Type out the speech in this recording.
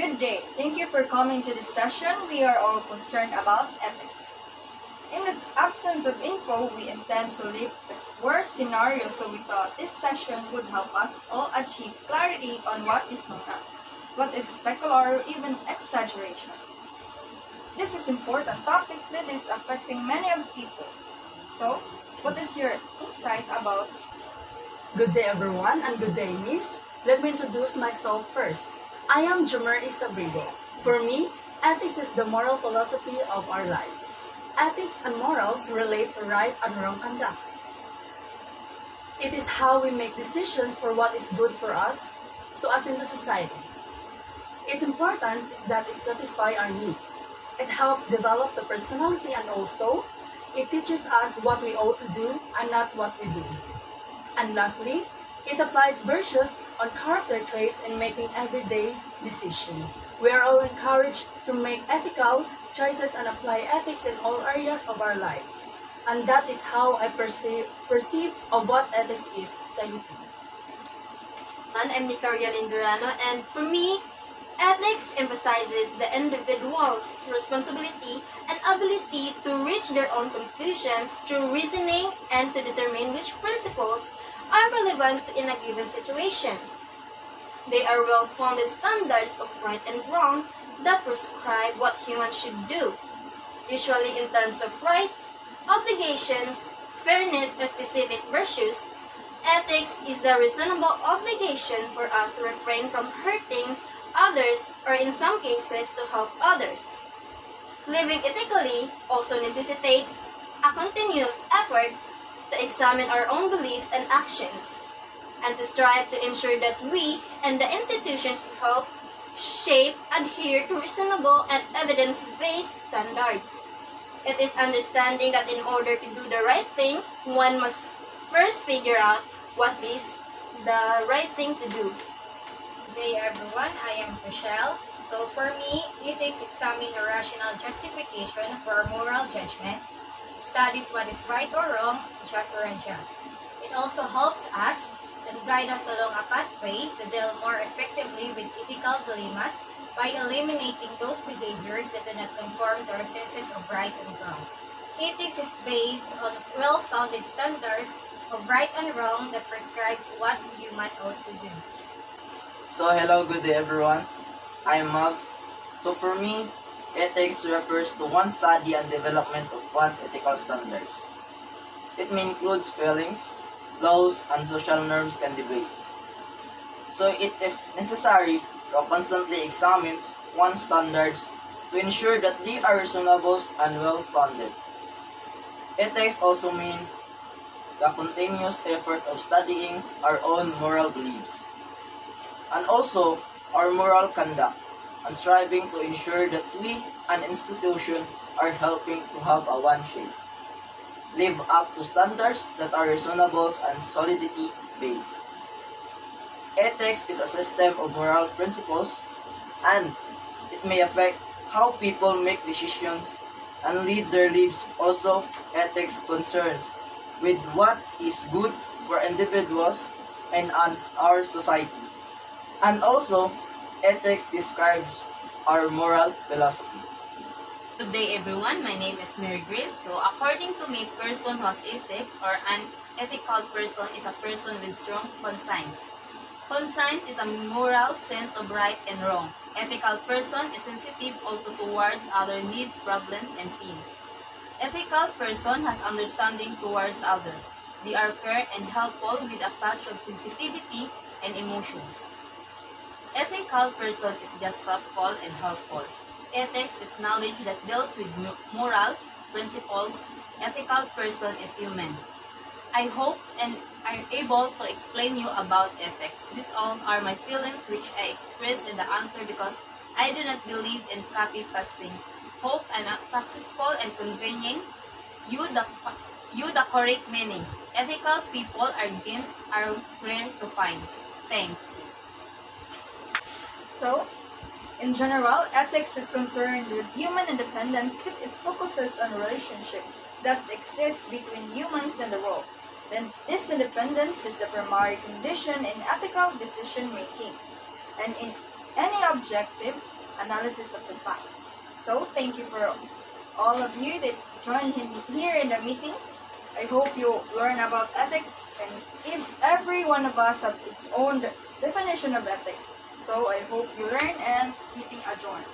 Good day. Thank you for coming to this session. We are all concerned about ethics. In the absence of info, we intend to leave the worst scenario, so we thought this session would help us all achieve clarity on what is known as, what is specular or even exaggeration. This is important topic that is affecting many of people. So, what is your insight about? Good day everyone and good day Miss. Let me introduce myself first. I am Jomer Isabrigo. For me, ethics is the moral philosophy of our lives. Ethics and morals relate to right and wrong conduct. It is how we make decisions for what is good for us, so as in the society. Its importance is that it satisfies our needs. It helps develop the personality and also, it teaches us what we ought to do and not what we do. And lastly, it applies virtues on character traits in making everyday decisions. We are all encouraged to make ethical choices and apply ethics in all areas of our lives. And that is how I perceive of what ethics is. Thank you. I'm Nika Rialin Durano, and for me, ethics emphasizes the individual's responsibility and ability to reach their own conclusions through reasoning and to determine which principles are relevant in a given situation. They are well-founded standards of right and wrong that prescribe what humans should do, usually in terms of rights, obligations, fairness, or specific virtues. Ethics is the reasonable obligation for us to refrain from hurting others or in some cases to help others. Living ethically also necessitates a continuous effort to examine our own beliefs and actions, and to strive to ensure that we and the institutions we help shape adhere to reasonable and evidence-based standards. It is understanding that in order to do the right thing, one must first figure out what is the right thing to do. Hey everyone, I am Michelle. So for me, ethics examines the rational justification for moral judgments, studies what is right or wrong, just or unjust. It also helps us and guide us along a pathway to deal more effectively with ethical dilemmas by eliminating those behaviors that do not conform to our senses of right and wrong. Ethics is based on well-founded standards of right and wrong that prescribes what human ought to do. So hello, good day everyone. I am Mav. So for me, ethics refers to one's study and development of one's ethical standards. It may include feelings, laws, and social norms can debate. So it, if necessary, constantly examines one's standards to ensure that they are reasonable and well-founded. Ethics also means the continuous effort of studying our own moral beliefs, and also our moral conduct, and striving to ensure that we, an institution, are helping to have a one shape. Live up to standards that are reasonable and solidity based. Ethics is a system of moral principles, and it may affect how people make decisions and lead their lives. Also, ethics concerns with what is good for individuals and our society. And also, ethics describes our moral philosophy. Good day everyone, my name is Mary Grace. So according to me, person who has ethics or an ethical person is a person with strong conscience. Conscience is a moral sense of right and wrong. Ethical person is sensitive also towards other needs, problems, and feelings. Ethical person has understanding towards others. They are fair and helpful with a touch of sensitivity and emotions. Ethical person is just thoughtful and helpful. Ethics is knowledge that deals with moral principles. Ethical person is human. I hope and I'm able to explain you about ethics. These all are my feelings which I expressed in the answer because I do not believe in copy pasting. Hope I'm successful and conveying you the correct meaning. Ethical people are games are rare to find. Thanks. So, in general, ethics is concerned with human independence because it focuses on relationship that exists between humans and the world. Then this independence is the primary condition in ethical decision making. And any objective analysis of the fact. So, thank you for all of you that joined here in the meeting. I hope you learn about ethics, and if every one of us have its own definition of ethics. So, I hope you learn, and meeting adjourned.